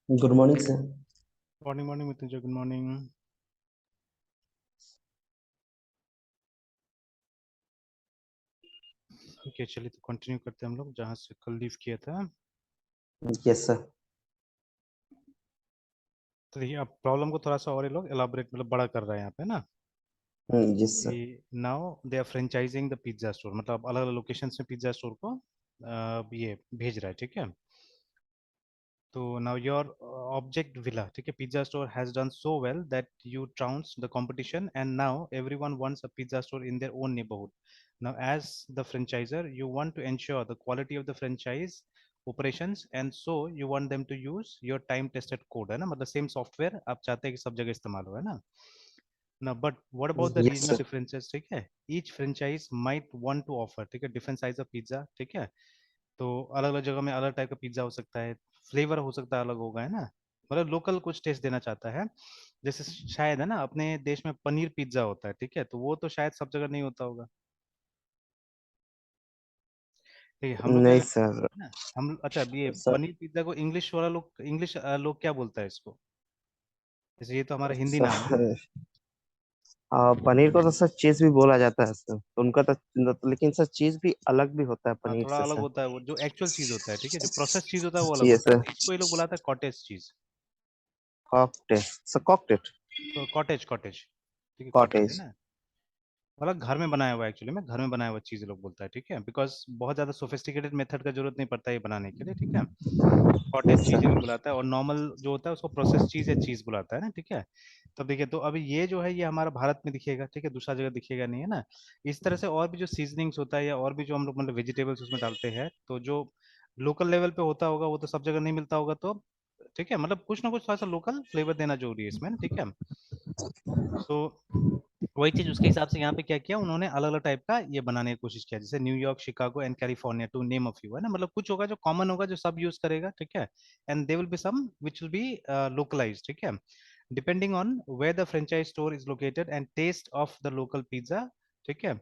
Good morning sir. Morning morning Mithun, good morning. Okay, चलिए तो continue करते हैं हम लोग जहाँ से कल लीव किया था। Yes sir. तो देखिए, अब प्रॉब्लम को थोड़ा सा और ये लोग एलाबोरेट मतलब बड़ा कर रहे हैं यहाँ पे ना यस सर। कि now they are franchising the pizza store, मतलब अलग अलग लोकेशन में पिज्जा स्टोर को ये भेज रहा है, ठीक है। तो नाउ योर ऑब्जेक्ट विला, ठीक है, pizza store has done so well that you trounce the competition and now everyone wants a pizza store in their own neighbourhood. Now, as the franchisor, you want to ensure the quality of the franchise operations, and so you want them to use your time tested code, है ना, मतलब same software आप चाहते हैं कि सब जगह इस्तेमाल हो, है ना। ना but what about the yes regional sir. Differences, ठीक है। Each franchise might want to offer, ठीक है, डिफरेंट साइज ऑफ पिज्जा, ठीक है। तो अलग अलग जगह में अलग टाइप का पिज्जा हो सकता है, फ्लेवर हो सकता है अलग होगा, है ना। मतलब लोकल कुछ टेस्ट देना चाहता है। जैसे शायद है ना अपने देश में पनीर पिज्जा होता है, ठीक है, तो वो तो शायद सब जगह नहीं होता होगा। ठीक है, हम लोग क्या नहीं करते सर। हैं ना, हम अच्छा अब ये सर पनीर पिज्जा को इंग्लिश वाला लोग, इंग्लिश लोग क्या बोलता है इसको। जैसे ये तो हमारा हिंदी नाम है ना। सर पनीर को तो सर चीज भी बोला जाता है सर, तो उनका तो लेकिन सर चीज भी अलग भी होता है हाँ, पनीर थोड़ा से अलग सर। होता है वो जो एक्चुअल चीज होता है, ठीक है, जो प्रोसेस चीज होता है वो अलग यस होता है, सर। तो इसको ये लोग बुलाता है cottage cheese. Cocktail sir, cocktail. Cottage cottage, ठीक है, कॉटेज है कॉटेज। ना। मतलब घर में बनाया हुआ, एक्चुअली में घर में बनाया हुआ चीज लोग बोलता है, ठीक है, बिकॉज बहुत ज्यादा सोफिस्टिकेटेड मेथड का जरूरत नहीं पड़ता है ये बनाने के लिए, ठीक है। कॉटेज यस चीज सर। लोग बुलाता है, और नॉर्मल जो होता है उसको प्रोसेस चीज या चीज बुलाता है ना, ठीक है। तो देखिए, तो अभी ये जो है ये हमारा भारत में दिखेगा, ठीक है, दूसरा जगह दिखेगा नहीं, है ना। इस तरह से और भी जो सीजनिंग्स होता है या और भी जो हम लोग मतलब वेजिटेबल्स उसमें डालते हैं, तो जो लोकल लेवल पे होता होगा वो तो सब जगह नहीं मिलता होगा, तो ठीक है, मतलब कुछ ना कुछ थोड़ा सा लोकल फ्लेवर देना जरूरी है इसमें ना, ठीक है। तो वही चीज उसके हिसाब से यहाँ पे क्या किया उन्होंने, अलग अलग टाइप का ये बनाने की कोशिश किया, जैसे New York, Chicago and California, to name a few, है ना, मतलब कुछ होगा जो कॉमन होगा जो सब यूज करेगा, ठीक है। And they will be some which will be localised, ठीक है, depending on where the franchise store is located and taste of the local pizza, ठीक है।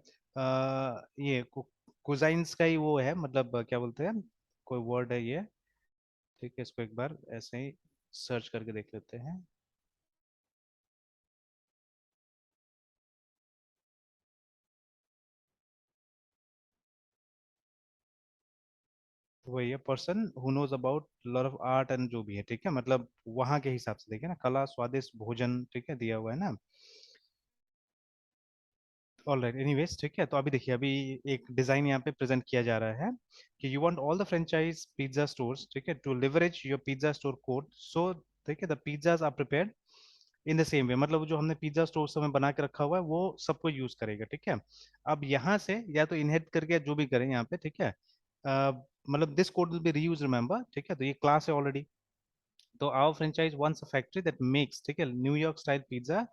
ये कुजाइंस का ही वो है, मतलब क्या बोलते हैं, कोई वर्ड है ये, ठीक है, इसको एक बार ऐसे ही सर्च करके देख लेते हैं। वही है, person who knows about lot of art and जो भी है, ठीक है, मतलब वहां के हिसाब से देखिए ना, कला स्वादिष्ट भोजन, ठीक है, दिया हुआ है ना। ऑल राइट, एनीवेज, ठीक है, तो अभी देखिए, अभी एक डिजाइन यहाँ पे प्रेजेंट किया जा रहा है कि you want all the franchise pizza stores, ठीक है, to leverage your pizza store code, so ठीक है the pizzas are prepared in the same way, मतलब जो हमने पिज्जा स्टोर में बना के रखा हुआ है वो सबको यूज करेगा, ठीक है। अब यहाँ से या तो इनहेरिट करके या जो भी करें यहाँ पे, ठीक है, मतलब this code will be reuse, remember, ठीक है, तो ये क्लास है ऑलरेडी। तो our franchise wants a factory that makes, ठीक है, New York style pizza,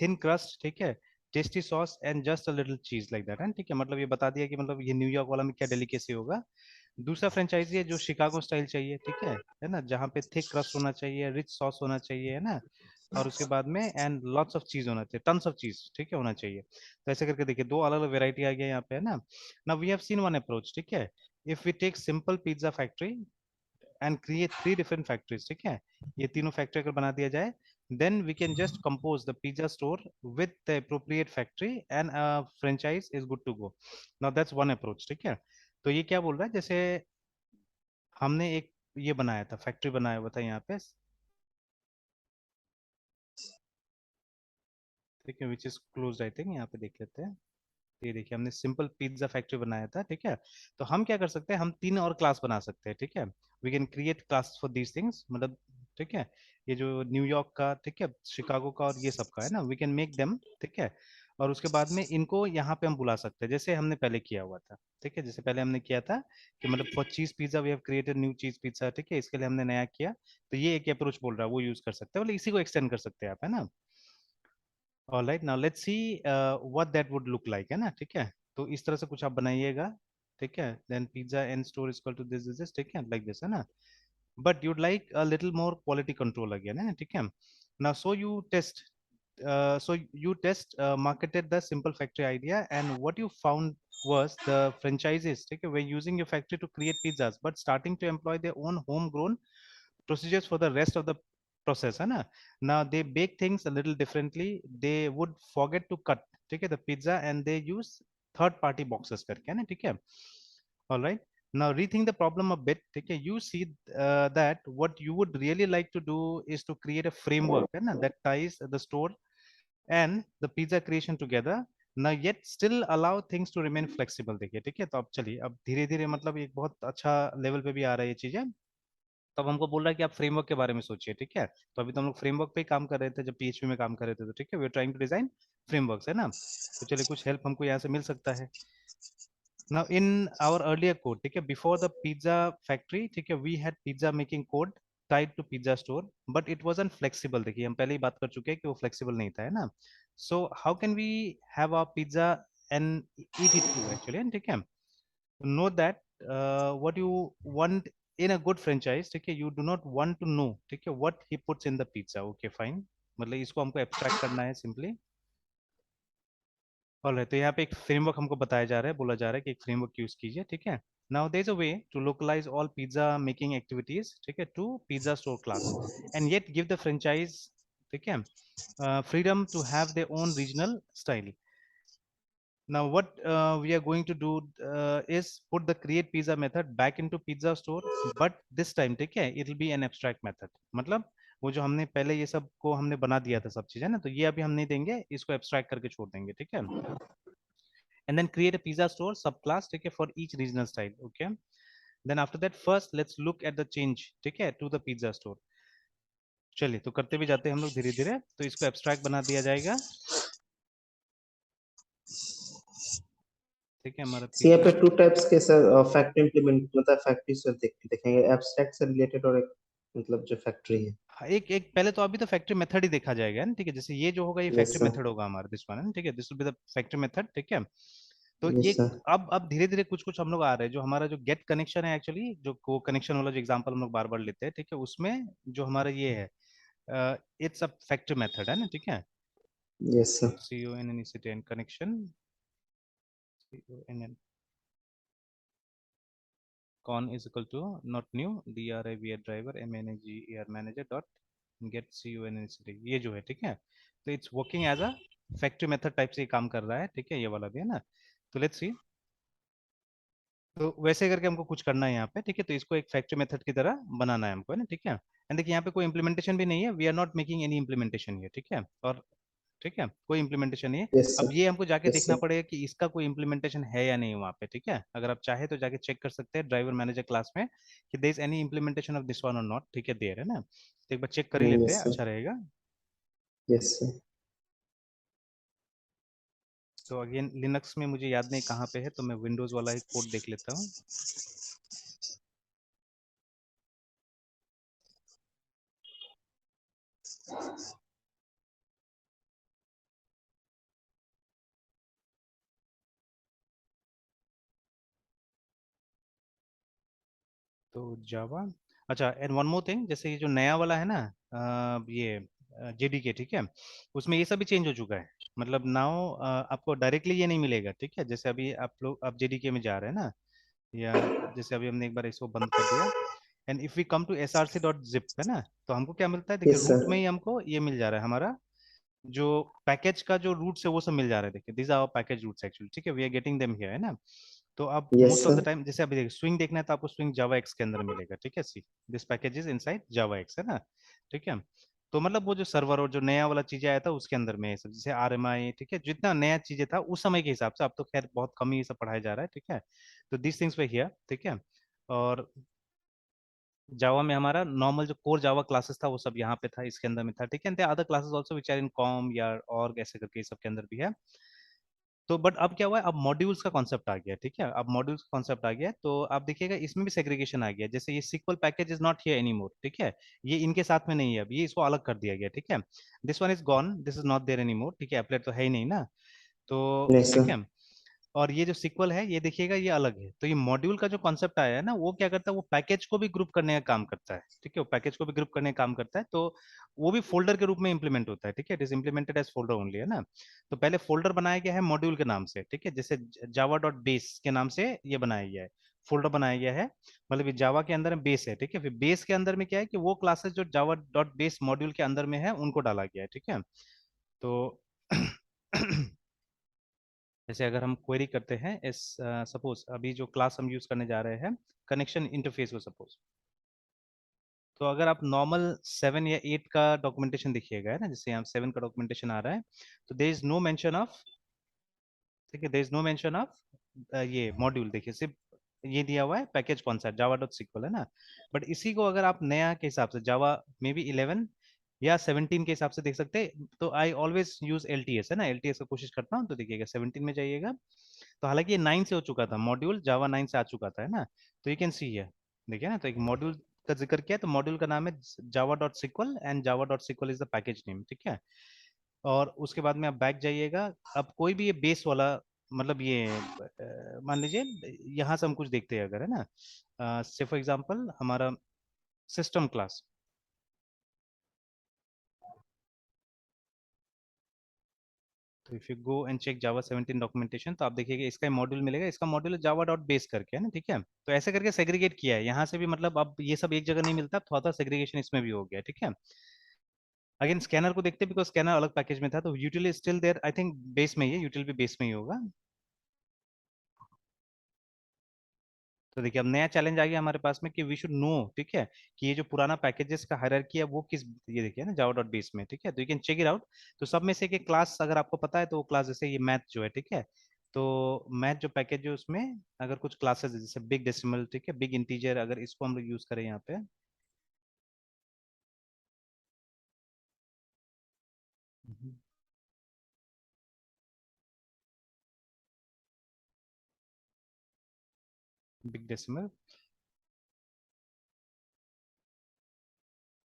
thin crust, ठीक है, tasty sauce and just a little cheese like that, है ठीक है, मतलब ये बता दिया कि मतलब ये न्यूयॉर्क वाला में क्या डेलिकेसी होगा। दूसरा फ्रेंचाइजी है जो शिकागो स्टाइल चाहिए, ठीक है ना, जहाँ पे थिक क्रस्ट होना चाहिए, रिच सॉस होना चाहिए, है ना, और उसके बाद में एंड लॉट्स ऑफ चीज होना चाहिए, टन्स ऑफ चीज, ठीक है, होना चाहिए। तो ऐसे करके देखिए दो अलग अलग वेराइटी आ गया यहाँ पे, है ना। Now we have seen one approach, ठीक है, if we take simple pizza factory and create three different factories, ठीक है, ये तीनों फैक्ट्री अगर बना दिया जाए, then we can just compose the pizza store with the appropriate factory and a franchise is good to go. Now that's one approach, ठीक है। तो ये क्या बोल रहा है, जैसे हमने एक ये बनाया था, फैक्ट्री बनाया हुआ था यहाँ पे, ठीक है, which is close I think, यहाँ पे देख लेते हैं। तो ये देखिए हमने सिंपल पिज्जा फैक्ट्री बनाया था, ठीक है। तो हम क्या कर सकते हैं, हम तीन और क्लास बना सकते हैं, ठीक है। We can create class for these things, मतलब ठीक है, ये जो न्यूयॉर्क का, ठीक है, शिकागो का और ये सब का है ना, वी कैन मेक देम, ठीक है। और उसके बाद में इनको यहाँ पे हम बुला सकते हैं जैसे हमने पहले किया हुआ था, ठीक है, जैसे पहले हमने किया था कि मतलब for cheese pizza we have created new cheese pizza, ठीक है, इसके लिए हमने नया किया। तो ये एक अप्रोच बोल रहा है वो यूज कर सकते हैं, मतलब इसी को एक्सटेंड कर सकते हैं आप, है ना। Alright, now let's see what that would look like, है ना, ठीक है। तो इस तरह से कुछ आप बनाइएगा, ठीक है, then pizza and store is equal to this, ठीक है, लाइक दिस, है ना। But you'd like a little more quality control again, है, ठीक है। Now so you test marketed the simple factory idea, and what you found was the franchises, ठीक है, were using your factory to create pizzas but starting to employ their own homegrown procedures for the rest of the process, है ना. Now they bake things a little differently. They would forget to cut, ठीक है, the pizza, and they use third party boxes करके, है ना, ठीक है. All right. Now rethink the problem a bit. Okay, you see that what you would really like to do is to create a framework है ना, that ties the store and the pizza creation together. Now yet still allow things to remain flexible. देखिए, ठीक है. तो अब चलिए, अब धीरे धीरे मतलब एक बहुत अच्छा लेवल पे भी आ रहा है ये चीजें. तो अब हमको बोल रहा है कि आप फ्रेमवर्क के बारे में सोचिए, ठीक है. तो अभी तो हम लोग फ्रेमवर्क पे ही काम कर रहे थे जब पीएचपी में काम कर रहे थे, तो ठीक है, we are trying to design frameworks, है ना. तो चलिए, कुछ हेल्प हमको यहाँ से मिल सकता है. Now in our earlier code, ठीक है, before the pizza factory, ठीक है, we had pizza making code tied to pizza store, but it wasn't flexible. देखिए, हम पहले ही बात कर चुके हैं कि वो flexible नहीं था, है ना. So how can we have our pizza and eat it too actually, ठीक है. Know that what you want in a good franchise, ठीक है, you do not want to know, ठीक है, what he puts in the pizza. Okay, fine. मतलब इसको हमको abstract करना है simply. ऑल है, तो यहाँ पे एक फ्रेमवर्क हमको बताया जा रहा है, बोला जा रहा है कि एक फ्रेमवर्क यूज कीजिए, ठीक है. Now there is a way to localise all pizza making activities, ठीक है, to pizza store class, and yet give the franchise, ठीक है, freedom to have their own regional style. Now what we are going to do is put the create pizza method back into pizza store, but this time, ठीक है, it will be an abstract method. मतलब वो जो हमने पहले ये सब को हमने बना दिया था सब चीजें ना, तो ये अभी हम नहीं देंगे, इसको abstract करके छोड़ देंगे, ठीक है. And then create a pizza store subclass, okay, for each regional style. Okay, then after that, first let's look at the change, okay, to the pizza store. चलिए, तो करते भी जाते हैं हम लोग धीरे धीरे. तो इसको एब्स्ट्रैक्ट बना दिया जाएगा, ठीक है, हमारा सी यहाँ पिज्जा. पे टू टाइप्स के सर फैक्ट्री इम्प्लीमेंट मतलब फैक्ट्री सर देखेंगे एब्स्ट्रैक्ट से रिलेटेड और एक मतलब जो फैक्ट्री है. हाँ, एक एक पहले तो अभी तो फैक्ट्री मेथड ही देखा जाएगा ना, ठीक है. जैसे ये जो होगा ये यस फैक्ट्री सर. मेथड होगा हमारा, दिस वन है, ठीक है, this will be the factory method, ठीक है. तो ये यस सर. अब धीरे धीरे कुछ कुछ हम लोग आ रहे हैं, जो हमारा जो गेट कनेक्शन है एक्चुअली, जो को कनेक्शन वाला जो एग्जांपल हम लोग बार बार लेते हैं, ठीक है, उसमें जो हमारा ये है, इट्स अ फैक्ट्री मेथड, है ना, ठीक है. Yes sir. CONNECT and connection, CONN con is equal to not new driver driver manager manager dot get CONNECT, ये जो है, ठीक है. तो it's working as a factory method type से ये काम कर रहा है, ठीक है, ये वाला भी है ना. तो लेट्स सी. तो वैसे करके हमको कुछ करना है यहाँ पे, ठीक है. तो इसको एक फैक्ट्री मेथड की तरह बनाना है हमको, है ना, ठीक है. एंड देखिए, यहाँ पे कोई इम्प्लीमेंटेशन भी नहीं है, we are not making any implementation है, ठीक है. और ठीक है, कोई इम्प्लीमेंटेशन नहीं है. यस अब सर. ये हमको जाके यस देखना सर. पड़ेगा कि इसका कोई इम्प्लीमेंटेशन है या नहीं वहाँ पे, ठीक है. अगर आप चाहे तो जाके चेक कर सकते हैं ड्राइवर मैनेजर क्लास में कि there is any implementation of this one और नॉट, ठीक है, देयर, है ना. तो एक बार चेक कर ही लेते यस हैं, सर. अच्छा रहेगा. Yes sir. तो अगेन लिनक्स में मुझे याद नहीं कहाँ पे है, तो मैं विंडोज वाला ही कोड देख लेता हूँ. तो जावा, अच्छा, एंड वन मोर थिंग, जैसे ये जो नया वाला है ना, ये जेडीके, ठीक है, उसमें ये सब भी चेंज हो चुका है. मतलब नाउ आपको डायरेक्टली ये नहीं मिलेगा, ठीक है. जैसे अभी आप लोग आप जेडीके में जा रहे हैं ना, या जैसे अभी हमने एक बार इसको बंद कर दिया, and if we come to src.zip, है ना, तो हमको क्या मिलता है, देखिए, यस रूट सर. में ही हमको ये मिल जा रहा है, हमारा जो पैकेज का जो रूट्स है वो सब मिल जा रहा है. देखिए, this our package roots actually, ठीक है, we are getting them here, है ना. तो अब yes most of the sir. Time जैसे अभी देखिए, स्विंग देखना है तो आपको स्विंग जावा एक्स के अंदर मिलेगा, ठीक है. See, this package is inside javax, है ना, ठीक है. तो मतलब वो जो सर्वर और जो नया वाला चीजें आया था उसके अंदर में ये सब, जैसे RMI, ठीक है, जितना नया चीजें था उस समय के हिसाब से, अब तो खैर बहुत कम ही ये सब पढ़ाया जा रहा है, ठीक है. तो दिस थिंग्स वे हियर, ठीक है. और जावा में हमारा नॉर्मल जो कोर जावा क्लासेस था वो सब यहाँ पे था, इसके अंदर में था, ठीक है. Other classes also which are in com या ऑर्ग ऐसे करके सब के अंदर भी है. तो बट अब क्या हुआ है, अब मॉड्यूल्स का कॉन्सेप्ट आ गया, ठीक है. अब मॉड्यूल्स का कॉन्सेप्ट आ गया, तो आप देखिएगा इसमें भी सेग्रीगेशन आ गया. जैसे ये SQL package is not here anymore, ठीक है, ये इनके साथ में नहीं है, अब ये इसको अलग कर दिया गया, ठीक है. This one is gone, this is not there anymore, ठीक है, एप्लेट तो है ही नहीं ना. तो नहीं ठीक सर. है. और ये जो सीक्वल है ये देखिएगा ये अलग है. तो ये मॉड्यूल का जो कॉन्सेप्ट आया है ना, वो क्या करता है, वो पैकेज को भी ग्रुप करने का काम करता है, ठीक है, वो पैकेज को भी ग्रुप करने का काम करता है. तो वो भी फोल्डर के रूप में इंप्लीमेंट होता है, ठीक है, it is implemented as folder only, है ना. तो पहले फोल्डर बनाया गया है मॉड्यूल के नाम से, ठीक है, जैसे जावा डॉट बेस के नाम से ये बनाया गया है. फोल्डर बनाया गया है, मतलब ये जावा के अंदर में बेस है, ठीक है। फिर बेस के अंदर में क्या है कि वो क्लासेस जो जावा डॉट बेस मॉड्यूल के अंदर में है उनको डाला गया है, ठीक है। तो जैसे अगर हम क्वेरी करते हैं इस, सपोज अभी जो क्लास हम यूज करने जा रहे हैं, कनेक्शन इंटरफेस को सपोज, तो अगर आप नॉर्मल 7 या 8 का डॉक्यूमेंटेशन देखिएगा, है ना, जैसे यहाँ 7 का डॉक्यूमेंटेशन आ रहा है, तो there is no mention of, ठीक है, there is no mention of ये मॉड्यूल, देखिए सिर्फ ये दिया हुआ है पैकेज कौन सा, जावा डॉट सिक्वल, है ना। बट इसी को अगर आप नया के हिसाब से जावा मे बी 11 या 17 के हिसाब से देख सकते हैं, तो I always use L T S, है ना, एल टी एस का कोशिश करता हूँ, तो देखिएगा 17 में जाइएगा, तो हालांकि ये 9 से हो चुका था, मॉड्यूल जावा 9 से आ चुका था, है ना। तो यू कैन सी है, देखिए ना, तो एक मॉड्यूल का जिक्र किया, तो मॉड्यूल का नाम है Java dot SQL and Java dot SQL is the package name, ठीक है। और उसके बाद में आप बैक जाइएगा, अब कोई भी ये बेस वाला, मतलब ये मान लीजिए यहाँ से हम कुछ देखते हैं अगर, है ना, से फॉर एग्जांपल हमारा सिस्टम क्लास, तो if you go and check Java 17 documentation, तो आप देखिएगा इसका मॉड्यूल मिलेगा, इसका मॉड्यूल जावा डॉट बेस करके, है ना, ठीक है। तो ऐसे करके सेग्रीगेट किया है यहाँ से भी, मतलब अब ये सब एक जगह नहीं मिलता, थोड़ा सा सेग्रीगेशन इसमें भी हो गया, ठीक है। अगेन स्कैनर को देखते हैं, बिकॉज स्कैनर अलग पैकेज में था, तो util is still there, I think base में ही है, यूटिल भी बेस में ही होगा। तो देखिए अब नया चैलेंज आ गया हमारे पास में कि वी शुड नो, ठीक है, कि ये जो पुराना पैकेजेस का हायरार्की है वो किस, ये देखिए ना जावा डॉट बेस में, ठीक है, तो you can check it out. तो सब में से एक क्लास अगर आपको पता है, तो वो क्लास जैसे ये मैथ जो है, ठीक है, तो मैथ जो पैकेज है उसमें अगर कुछ क्लासेस है जैसे बिग डेसिमल, ठीक है, बिग इंटीजर, अगर इसको हम लोग यूज करें यहाँ पे, बिग डेसिमल,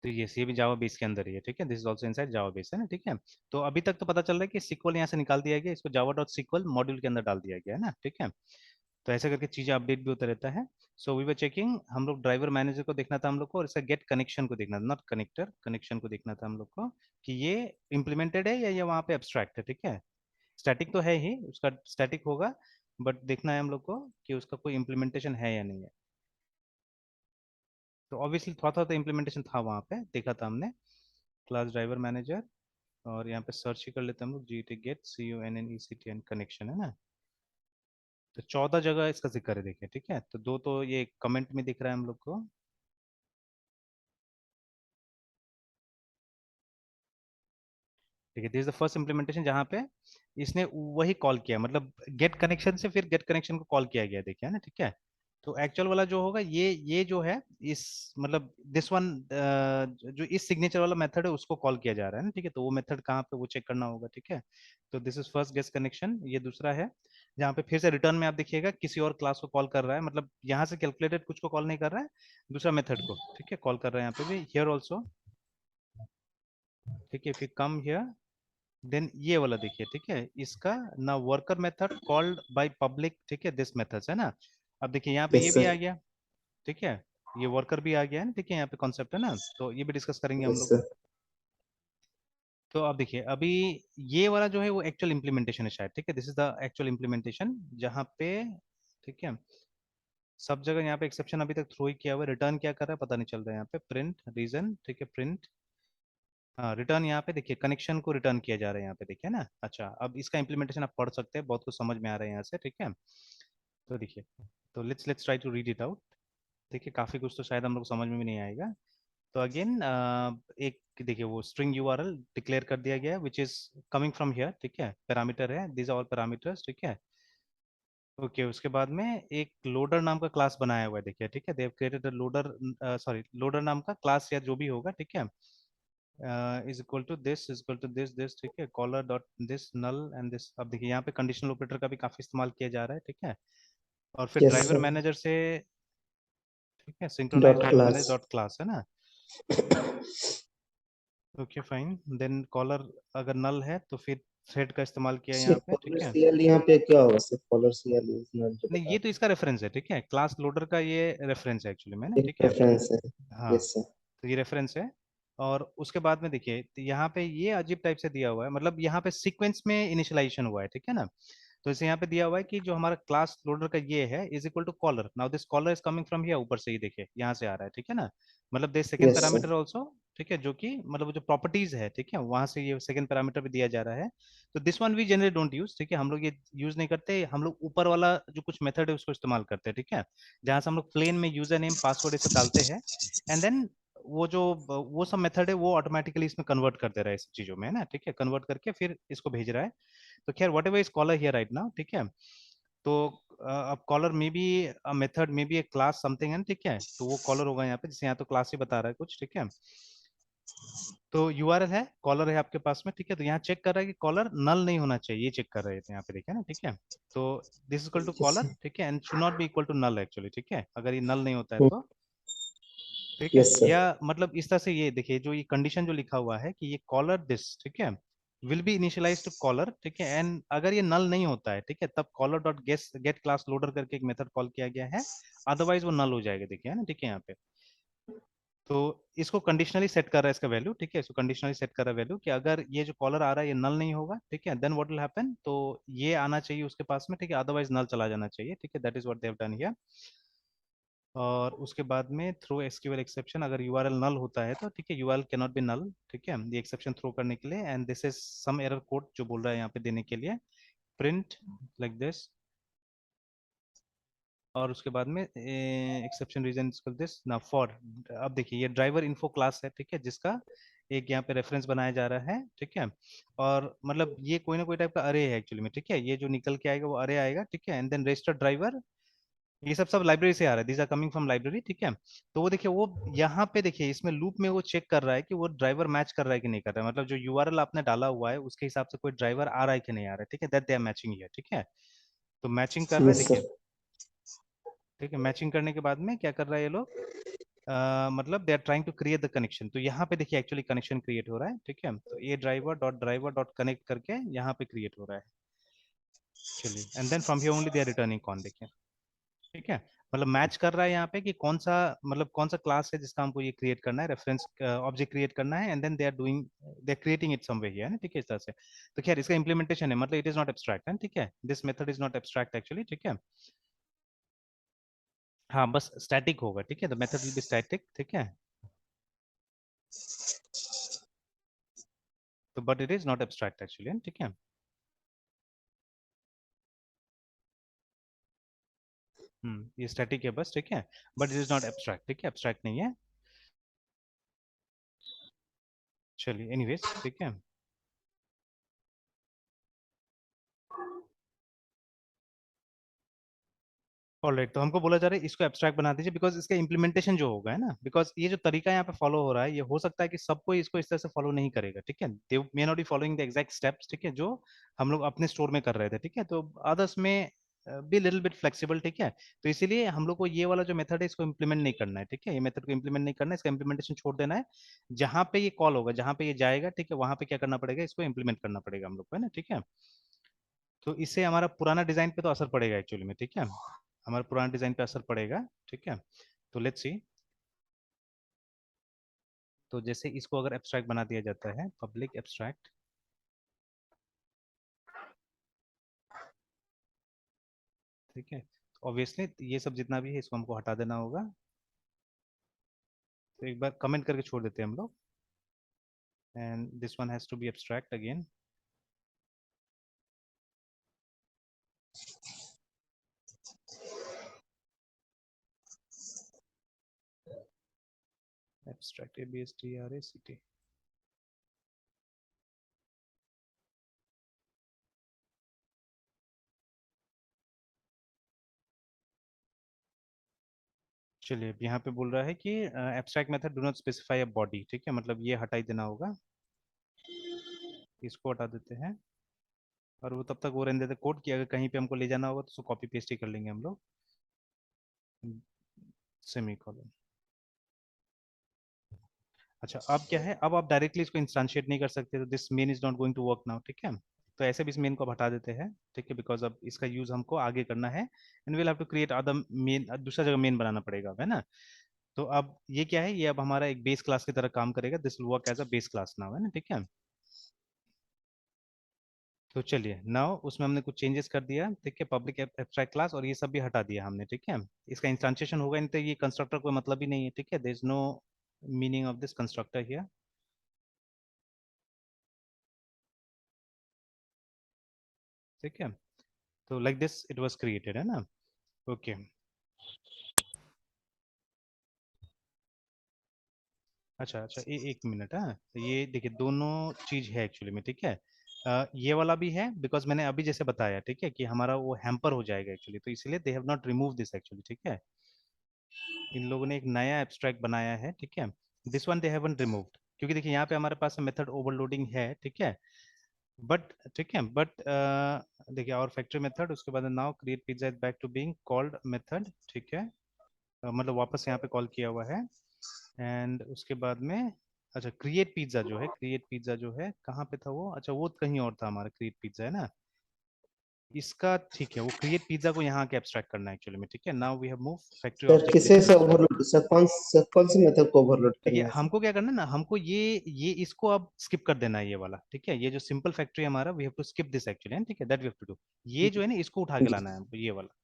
तो ये भी जावा बेस के अंदर ही है, ठीक है, this is also inside Java base, है ना, ठीक है। तो अभी तक तो पता चल रहा है कि सिक्वल यहाँ से निकाल दिया गया, इसको जावा डॉट सिक्वल मॉड्यूल के अंदर डाल दिया गया, है ना, ठीक है। तो ऐसे करके चीजें अपडेट भी होता रहता है। सो वी वर चेकिंग, हम लोग ड्राइवर मैनेजर को देखना था हम लोग को, और इसका गेट कनेक्शन को देखना था, नॉट कनेक्टर, कनेक्शन को देखना था हम लोग को, कि ये इम्प्लीमेंटेड है या ये वहाँ पे एब्स्ट्रैक्ट है, ठीक है। स्टैटिक तो है ही, उसका स्टैटिक होगा, बट देखना है हम लोग को कि उसका कोई इम्प्लीमेंटेशन है या नहीं है। तो ऑब्वियसली थोड़ा थोड़ा तो इम्प्लीमेंटेशन था वहाँ पे, देखा था हमने, क्लास ड्राइवर मैनेजर, और यहाँ पे सर्च ही कर लेते हैं हम लोग, G T get C U N N E C T N connection, है ना। तो 14 जगह इसका जिक्र है, देखिए, ठीक है, तो दो तो ये कमेंट में दिख रहा है हम लोग को, ठीक है, this is the first implementation जहाँ पे इसने वही कॉल किया, मतलब गेट कनेक्शन से फिर गेट कनेक्शन को कॉल किया गया, देखिए ना, ठीक है। तो एक्चुअल वाला जो होगा ये जो है, इस मतलब दिस वन, जो इस सिग्नेचर वाला मेथड है उसको कॉल किया जा रहा है ना, ठीक है, तो वो मेथड कहाँ पे वो चेक करना होगा, ठीक है। तो this is first get connection, ये दूसरा है जहाँ पे फिर से रिटर्न में आप देखिएगा किसी और क्लास को कॉल कर रहा है, मतलब यहाँ से कैलकुलेटेड कुछ को कॉल नहीं कर रहा है, दूसरा मेथड को, ठीक है, कॉल कर रहा है यहाँ पे भी, हियर ऑल्सो, ठीक है। फिर कम हियर, देन ये वाला देखिए, ठीक है, इसका ना worker method called by public, ठीक है, दिस मेथड्स, है ना। अब देखिए यहाँ पे ये यस भी आ सर। गया, ठीक है, ये वर्कर भी आ गया है ना, ठीक है, यहाँ पे कॉन्सेप्ट है ना, तो ये भी डिस्कस करेंगे हम यस लोग। सर। तो अब देखिए अभी ये वाला जो है वो एक्चुअल इम्प्लीमेंटेशन है शायद, ठीक है, this is the actual implementation जहाँ पे, ठीक है, सब जगह यहाँ पे एक्सेप्शन अभी तक थ्रो ही किया हुआ है, रिटर्न क्या कर रहा है पता नहीं चल रहा है, यहाँ पे प्रिंट रीजन, ठीक है, प्रिंट, हाँ रिटर्न, यहाँ पे देखिए कनेक्शन को रिटर्न किया जा रहा है यहाँ पे, देखिए ना। अच्छा अब इसका इम्प्लीमेंटेशन आप पढ़ सकते हैं, बहुत कुछ समझ में आ रहा है यहाँ से, ठीक है। तो देखिए, तो let's try to read it out, देखिए काफी कुछ तो शायद हम लोग को समझ में भी नहीं आएगा। तो अगेन एक देखिए वो स्ट्रिंग यूआरएल डिक्लेयर कर दिया गया है which is coming from here, ठीक है, पैरामीटर है, दिस आर ऑल पैरामीटर्स, ठीक है। ओके उसके बाद में एक लोडर नाम का क्लास बनाया हुआ है, देखिए, ठीक है, they have created a loader, sorry loader नाम का क्लास या जो भी होगा, ठीक है, is equal to this, is equal to this, ठीक है, caller dot this null and this. अब देखिए यहाँ पे कंडीशनल ऑपरेटर का भी काफी इस्तेमाल किया जा रहा है, ठीक है। और फिर यस ड्राइवर सर। मैनेजर से, ठीक है, synchronise dot dot manage class. Dot class, है ना। ओके फाइन, देन कॉलर अगर नल है तो फिर थ्रेड का इस्तेमाल किया यहाँ सिर्फ पे, ठीक कॉलर है। सीएल यहाँ पे क्या होगा, सिर्फ कॉलर सीएल जो नहीं बता ये तो रहे इसका रेफरेंस है, ठीक है, क्लास लोडर का ये रेफरेंस है एक्चुअली में ना, हैं, एक ठीक है। रेफरेंस है। हाँ यस सर। तो ये रेफरेंस है। और उसके बाद में देखिए तो यहाँ पे ये अजीब टाइप से दिया हुआ है, मतलब यहाँ पे सीक्वेंस में इनिशियलाइजेशन हुआ है, ठीक है ना। तो इसे यहाँ पे दिया हुआ है कि जो हमारा क्लास लोडर का ये है is equal to caller, now this caller is coming from here, ऊपर से ही देखिए यहाँ से आ रहा है, ठीक है ना, मतलब the second yes sir. Parameter also, ठीक है, जो कि मतलब वो जो प्रॉपर्टीज है, ठीक है, वहां से ये सेकंड पैरामीटर भी दिया जा रहा है। तो this one we generally don't use, ठीक है, हम लोग ये यूज नहीं करते, हम लोग ऊपर वाला जो कुछ मेथड है उसको इस्तेमाल करते हैं, ठीक है, जहां से हम लोग प्लेन में यूजर नेम पासवर्ड ये सब डालते हैं, एंड देन वो जो वो सब मेथड है वो ऑटोमेटिकली इसमें कन्वर्ट कर दे रहा है इस चीजों में, है ना, ठीक है, कन्वर्ट करके फिर इसको भेज रहा है। तो खैर whatever is caller here right now, ठीक है, तो अब कॉलर में भी मेथड में भी एक क्लास समथिंग है, ठीक है, तो वो कॉलर होगा यहाँ पे, जैसे यहाँ तो क्लास ही बता रहा है कुछ, ठीक है, तो यूआरएल है, कॉलर है आपके पास में, ठीक है, तो यहाँ चेक कर रहा है कि कॉलर नल नहीं होना चाहिए, ये चेक कर रहे थे यहाँ पे, देखिए ना, ठीक है, तो this equal to yes caller, sir. ठीक है, and should not be equal to null actually, ठीक है, अगर ये नल नहीं होता है तो, ठीक है, यस सर। या मतलब इस तरह से ये देखिए जो ये कंडीशन जो लिखा हुआ है कि ये कॉलर दिस, ठीक है, will be initialise to caller, ठीक है, एंड अगर ये नल नहीं होता है, ठीक है, तब caller dot get class loader करके एक मेथड कॉल किया गया है, अदरवाइज वो नल हो जाएगा, देखिए, है ना, ठीक है, यहाँ पे, तो इसको कंडीशनली सेट कर रहा है इसका वैल्यू, ठीक है, इसको कंडीशनली सेट कर रहा है वैल्यू कि अगर ये जो कॉलर आ रहा है ये नल नहीं होगा, ठीक है, देन व्हाट विल हैपन, तो ये आना चाहिए उसके पास में, ठीक है, अदरवाइज नल चला जाना चाहिए, ठीक है, that is what they have done here. और उसके बाद में थ्रो एसक्यूएल एक्सेप्शन, अगर यूआरएल नल होता है तो ठीक है, URL can not be null, ठीक है, ये एक्सेप्शन थ्रो करने के लिए, and this is some error code जो बोल रहा है यहाँ पे देने के लिए, प्रिंट लाइक दिस, और उसके बाद में एक्सेप्शन रीजन दिस ना फॉर, अब देखिए ये ड्राइवर इन्फो क्लास है, ठीक है, जिसका एक यहाँ पे रेफरेंस बनाया जा रहा है, ठीक है, और मतलब ये कोई ना कोई टाइप का अरे है एक्चुअली में, ठीक है, ये जो निकल के आएगा वो अरे आएगा, ठीक है, एंड देन रजिस्टर ड्राइवर, ये सब लाइब्रेरी से आ रहा है, these are coming from library, ठीक है, तो वो देखिए वो यहाँ पे देखिए इसमें लूप में वो चेक कर रहा है कि वो ड्राइवर मैच कर रहा है कि नहीं कर रहा है, मतलब जो यूआरएल आपने डाला हुआ है उसके हिसाब से कोई ड्राइवर आ रहा है कि नहीं आ रहा है, ठीक है, that they are matching here, ठीक है, तो मैचिंग कर रहा है यस देखिए, सर। ठीक है, मैचिंग करने के बाद में क्या कर रहा है ये लोग, मतलब they are trying to create the connection, तो यहाँ पे देखिए एक्चुअली कनेक्शन क्रिएट हो रहा है, ठीक है, तो ये ड्राइवर डॉट कनेक्ट करके यहाँ पे क्रिएट हो रहा है, चलिए, and then from here only they are returning con, देखिए, ठीक है, मतलब मैच कर रहा है यहाँ पे कि कौन सा, मतलब कौन सा क्लास है जिसका हमको ये क्रिएट करना है, रेफरेंस ऑब्जेक्ट क्रिएट करना है, and then they are creating it somewhere here, है ना, ठीक है, इस तरह से, तो खैर इसका इंप्लीमेंटेशन है, मतलब इट इज नॉट एब्स्ट्रैक्ट है, ठीक है, this method is not abstract actually, ठीक है, हाँ बस स्टैटिक होगा, ठीक है, the method will be static, ठीक है, तो but it is not abstract actually, ठीक है, ये स्टैटिक है बस, ठीक है, but it is not abstract, ठीक है, एब्स्ट्रैक्ट नहीं है, चलिए एनीवेज, ठीक है, ऑलराइट, तो हमको बोला जा रहा है इसको एब्स्ट्रैक्ट बना दीजिए, बिकॉज इसका इंप्लीमेंटेशन जो होगा, है ना, बिकॉज ये जो तरीका यहाँ पे फॉलो हो रहा है ये हो सकता है कि सब कोई इसको इस तरह से फॉलो नहीं करेगा, ठीक है, they may not be following the exact steps, ठीक है, जो हम लोग अपने स्टोर में कर रहे थे, ठीक है, तो अदर्स में बी लिटिल बिट फ्लेक्सिबल, ठीक है, तो इसीलिए हम लोग को ये वाला जो मेथड है इसको इम्प्लीमेंट नहीं करना है, ठीक है, ये मेथड को इम्प्लीमेंट नहीं करना है, इसका इम्प्लीमेंटेशन छोड़ देना है, जहां पे ये कॉल होगा, जहां पे ये जाएगा, ठीक है, वहां पे क्या करना पड़ेगा, इसको इम्प्लीमेंट करना पड़ेगा हम लोग को, है ना, ठीक है, तो इससे हमारा पुराना डिजाइन पे तो असर पड़ेगा एक्चुअली में, ठीक है, हमारे पुराने डिजाइन पे असर पड़ेगा, ठीक है, तो लेट्स सी, तो जैसे इसको अगर एब्स्ट्रैक्ट बना दिया जाता है, पब्लिक एब्स्ट्रैक्ट, ठीक है, ऑब्वियसली ये सब जितना भी है इसको हमको हटा देना होगा, तो एक बार कमेंट करके छोड़ देते हैं हम लोग, and this one has to be abstract again, abstract ABSTRACT, चलिए अब यहाँ पे बोल रहा है कि abstract method do not specify a body, ठीक है, मतलब ये हटा ही देना होगा, इसको हटा देते हैं, और वो तब तक वो रहने देते कोड की, अगर कहीं पे हमको ले जाना होगा तो उसको कॉपी पेस्ट ही कर लेंगे हम लोग, सेमी कॉलन, अच्छा अब क्या है, अब आप डायरेक्टली इसको इंस्टांशिएट नहीं कर सकते, तो this main is not going to work now, ठीक है, तो ऐसे भी इस मेन को आप हटा देते हैं, ठीक है, बिकॉज अब इसका यूज हमको आगे करना है, and will have to create other main, दूसरा जगह मेन बनाना पड़ेगा, है ना, तो अब ये क्या है, ये अब हमारा एक बेस क्लास की तरह काम करेगा, this will work as a base class now, है ना, ठीक है, तो चलिए नाउ उसमें हमने कुछ चेंजेस कर दिया, ठीक है, पब्लिक एब्स्ट्रैक्ट क्लास और ये सब भी हटा दिया हमने, ठीक है। इसका इंस्टेंशिएशन होगा नहीं तो ये कंस्ट्रक्टर कोई मतलब ही नहीं है, ठीक है, there is no meaning of this constructor here, ठीक है। तो like this it was created, है ना। ओके। अच्छा अच्छा, एक मिनट, हाँ, ये देखिए दोनों चीज है एक्चुअली में, ठीक है। ये वाला भी है बिकॉज मैंने अभी जैसे बताया, ठीक है, कि हमारा वो हैम्पर हो जाएगा एक्चुअली, तो इसलिए they have not remove this actually, ठीक है। इन लोगों ने एक नया एब्स्ट्रैक्ट बनाया है, ठीक है। This one they haven't removed, क्योंकि देखिए यहाँ पे हमारे पास मेथड ओवरलोडिंग है, ठीक है। बट ठीक है, बट देखिए और फैक्ट्री मेथड, उसके बाद now create pizza is back to being called method, ठीक है। मतलब वापस यहाँ पे कॉल किया हुआ है। एंड उसके बाद में अच्छा क्रिएट पिज्जा जो है, क्रिएट पिज्जा जो है कहाँ पे था वो, अच्छा वो कहीं और था हमारा क्रिएट पिज्जा, है ना। इसका ठीक है, वो क्रिएट पिज्जा को यहाँ के एब्स्ट्रैक्ट करना है एक्चुअली में, ठीक है। Now we have move factory sir object किसे से डिटेल्स। ओवरलोड, सर कौन से मेथड को ओवरलोड देखिए करना है सर? हमको क्या करना है ना, हमको ये इसको अब स्किप कर देना है, ये वाला, ठीक है। ये जो सिंपल फैक्ट्री हमारा, we have to skip this actually, ठीक है, that we have to do. ये जो है ना इसको उठा के लाना है हमको, ये वाला,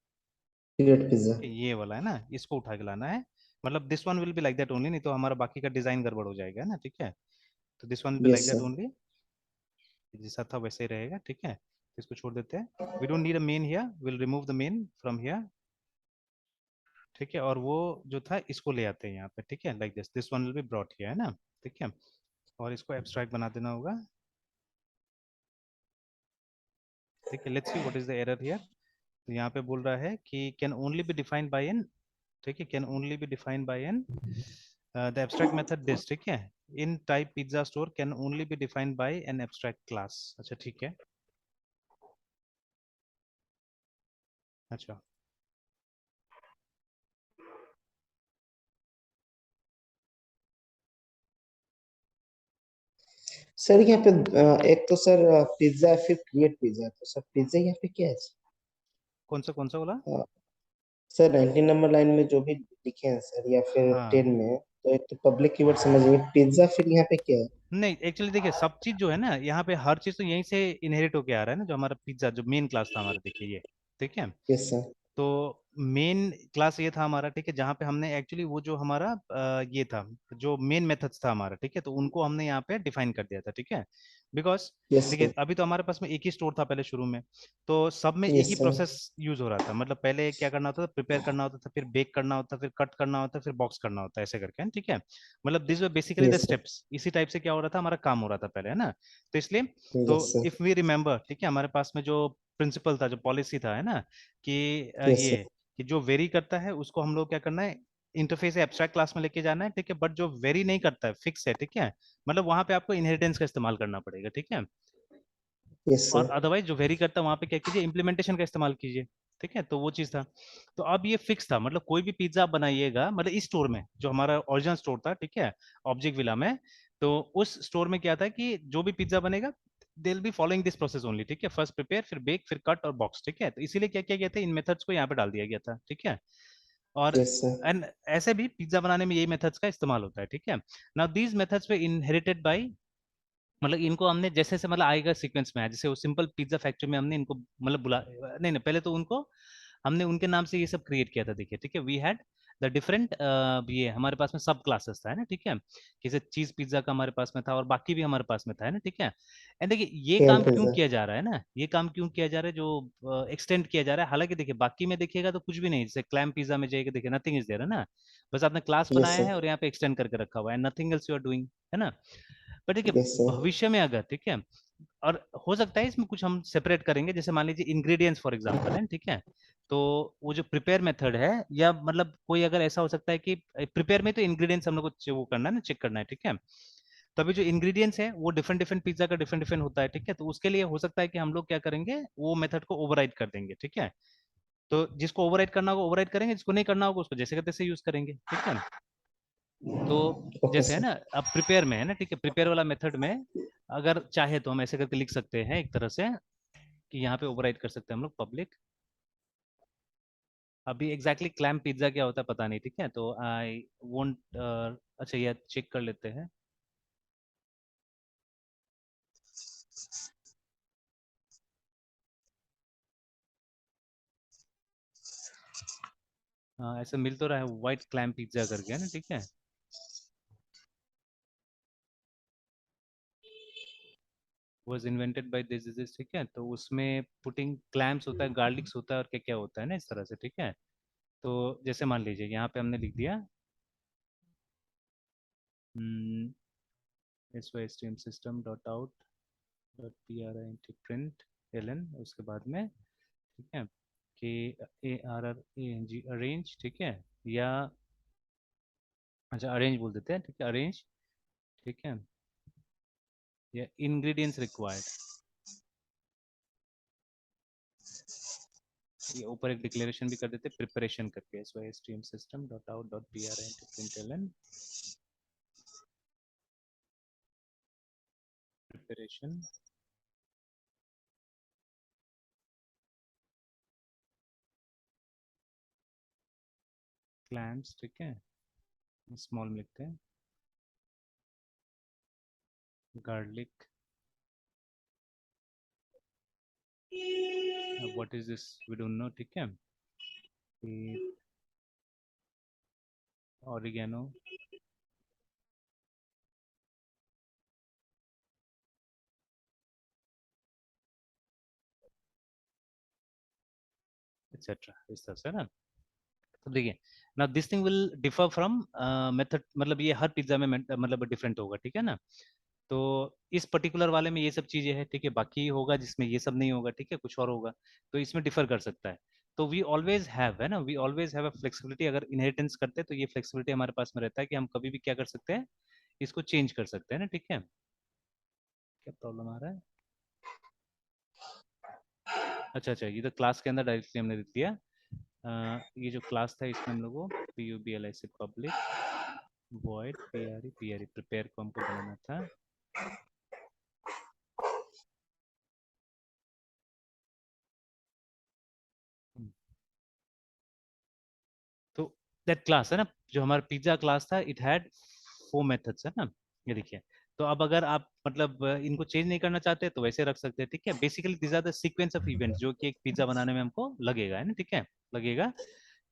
क्रिएट पिज्जा। ये वाला है ना, इसको उठा के लाना है। मतलब this one will be like that only, नहीं तो हमारा बाकी का डिजाइन गड़बड़ हो जाएगा, है ना, ठीक है। तो this one will be like yes that sir. Only, जैसा था वैसे ही रहेगा, ठीक है। तो इसको छोड़ देते हैं, we don't need a main here, will remove the main from here, ठीक है। और वो जो था इसको ले आते हैं यहाँ पे, ठीक है, like this one will be brought here, है ना, ठीक है। और इसको एब्स्ट्रैक्ट बना देना होगा, ठीक है। Let's see what is the error here. तो यहाँ पे बोल रहा है कि can only be defined by an, ठीक है, can only be defined by an the abstract method this, ठीक है। In type pizza store can only be defined by an abstract class, अच्छा ठीक है। अच्छा सर यहाँ पे एक तो सर पिज्जा, फिर क्रिएट पिज्जा, तो सर पिज्जा यहाँ पे क्या है कौन सा बोला। सर? सर 19 नंबर लाइन में जो भी लिखे हैं सर, या फिर हाँ 10 में, तो एक तो पब्लिक कीवर्ड समझिए, पिज्जा फिर यहाँ पे क्या है? नहीं, एक्चुअली देखिए सब चीज जो है ना यहाँ पे, हर चीज तो यहीं से इनहेरिट होके आ रहा है ना, जो हमारा पिज्जा जो मेन क्लास था हमारा, देखिए ये, ठीक है। Yes sir. तो मेन क्लास ये था हमारा, ठीक है, जहाँ पे हमने एक्चुअली वो जो हमारा ये था, जो मेन मेथड्स था हमारा, ठीक है, तो उनको हमने यहाँ पे डिफाइन कर दिया था, ठीक है। बिकॉज यस देखिए सर। अभी तो हमारे पास में एक ही स्टोर था पहले शुरू में, तो सब में एक yes he sir. Process use हो रहा था। मतलब पहले क्या करना होता था, प्रिपेयर करना होता था, फिर बेक करना होता, फिर कट करना होता, फिर बॉक्स करना होता, ऐसे करके, ठीक है। मतलब this were basically the yes sir. Steps, इसी टाइप से क्या हो रहा था, हमारा काम हो रहा था पहले, है ना। तो इसलिए, तो yes sir. If we remember, ठीक है, हमारे पास में जो प्रिंसिपल था, जो पॉलिसी था, है ना, कि यस ये सर। कि जो वेरी करता है उसको हम लोग क्या करना है, इंटरफेस एब्स्ट्रैक्ट क्लास में लेके जाना है, ठीक है। बट जो वेरी नहीं करता है, फिक्स है, ठीक है, मतलब वहां पे आपको इनहेरिटेंस का इस्तेमाल करना पड़ेगा, ठीक है। यस और सर। अदरवाइज जो वेरी करता है वहां पे क्या कीजिए, इंप्लीमेंटेशन का इस्तेमाल कीजिए, ठीक है। तो वो चीज था। तो अब ये फिक्स था, मतलब कोई भी पिज्जा आप बनाइएगा, मतलब इस स्टोर में जो हमारा ओरिजिनल स्टोर था, ठीक है, ऑब्जेक्ट विला में, तो उस स्टोर में क्या था कि जो भी पिज्जा बनेगा, दे will be following this process only, ठीक है। फर्स्ट प्रिपेयर, फिर बेक, फिर कट और बॉक्स, ठीक है। तो इसीलिए क्या किया गया था, इन मेथड्स को यहाँ पे डाल दिया गया था, ठीक है। और यस सर। एंड ऐसे भी पिज्जा बनाने में यही मेथड्स का इस्तेमाल होता है, ठीक है। Now these methods way inherited by, मतलब इनको हमने जैसे जैसे मतलब आएगा सीक्वेंस में आया, जैसे वो सिंपल पिज्जा फैक्ट्री में हमने इनको मतलब बुला, नहीं नहीं, पहले तो उनको हमने उनके नाम से ये सब क्रिएट किया था, देखिए, ठीक है। वी हैड द डिफरेंट, ये हमारे पास में सब क्लासेस था, है ना, ठीक है। जैसे चीज पिज्जा का हमारे पास में था, और बाकी भी हमारे पास में था, है ना, ठीक है। एंड देखिए ये केन काम क्यों पिज्जा। किया जा रहा है ना, ये काम क्यों किया जा रहा है, जो एक्सटेंड किया जा रहा है, हालांकि देखिए बाकी में देखिएगा तो कुछ भी नहीं, जैसे क्लैम पिज्जा में जाइएगा, देखिए नथिंग इज देयर, है ना। बस आपने क्लास यस बनाया सर। है और यहाँ पे एक्सटेंड करके रखा हुआ है, nothing else you are doing, है ना। पर देखिए यस सर। भविष्य में अगर, ठीक है, और हो सकता है इसमें कुछ हम सेपरेट करेंगे, जैसे मान लीजिए इंग्रेडिएंट्स फॉर एग्जांपल है, ठीक है। तो वो जो प्रिपेयर मेथड है, या मतलब कोई अगर ऐसा हो सकता है कि प्रिपेयर में तो इंग्रेडिएंट्स हम लोग को वो करना है ना, चेक करना है, ठीक है। तो अभी जो इंग्रेडिएंट्स है वो डिफरेंट डिफरेंट पिज्जा का डिफरेंट डिफरेंट होता है, ठीक है। तो उसके लिए हो सकता है कि हम लोग क्या करेंगे, वो मेथड को ओवरराइड कर देंगे, ठीक है। तो जिसको ओवरराइड करना होगा ओवरराइड करेंगे, जिसको नहीं करना होगा उसको जैसे का तैसे यूज करेंगे, ठीक है। तो ओके जैसे है सर। ना, अब प्रिपेयर में है ना, ठीक है, प्रिपेयर वाला मेथड में अगर चाहे तो हम ऐसे करके लिख सकते हैं एक तरह से, कि यहाँ पे ओवरराइड कर सकते हैं हम लोग पब्लिक। अभी एग्जैक्टली क्लैम पिज्जा क्या होता है पता नहीं, ठीक है, तो आई वोंट, अच्छा ये चेक कर लेते हैं। हाँ ऐसा मिल तो रहा है, व्हाइट क्लैम पिज्जा करके है ना, ठीक है। वॉज इन्वेंटेड बाय दिस, ठीक है। तो उसमें पुटिंग क्लैम्स होता है, गार्लिक्स होता है, और क्या क्या होता है ना इस तरह से, ठीक है। तो जैसे मान लीजिए यहाँ पे हमने लिख दिया S Y stream system dot out dot P R I T print L N, उसके बाद में ठीक है कि A R R A N G arrange, ठीक है। या अच्छा अरेंज बोल देते हैं, ठीक है, अरेंज, ठीक है। या इंग्रेडिएंट्स रिक्वायर्ड, ये ऊपर एक डिक्लेरेशन भी कर देते हैं प्रिपरेशन करके, S Y stream system dot out dot P R I T print L N preparation clams, ठीक है, स्मॉल में लिखते हैं, garlic, what is this we don't know, ठीक है, ऑरिगेनो, एक्सेट्रा, इस तरह से ना। तो देखिए ना, this thing will differ from method, मतलब ये हर पिज्जा में मतलब डिफरेंट होगा, ठीक है ना। तो इस पर्टिकुलर वाले में ये सब चीजें हैं, ठीक है, बाकी होगा जिसमें ये सब नहीं होगा, ठीक है, कुछ और होगा, तो इसमें डिफर कर सकता है। तो वी ऑलवेज हैव, है ना, we always have a flexibility, अगर इनहेरिटेंस करते हैं तो ये फ्लेक्सिबिलिटी हमारे पास में रहता है कि हम कभी भी क्या कर सकते हैं, इसको चेंज कर सकते हैं ना, ठीक है। क्या प्रॉब्लम आ रहा है? अच्छा अच्छा, ये तो क्लास के अंदर डायरेक्टली हमने लिख दिया। ये जो क्लास था इसमें हम लोग को P U B L I C public void P R E prepare को हमको बनाना था। तो दैट क्लास है ना, जो हमारा पिज्जा क्लास था, इट हैड 4 मेथड्स, है ना, ये देखिए। तो अब अगर आप मतलब इनको चेंज नहीं करना चाहते तो वैसे रख सकते हैं, ठीक है। Basically this are the sequence of events जो कि एक पिज्जा बनाने में हमको लगेगा, है ना, ठीक है, लगेगा।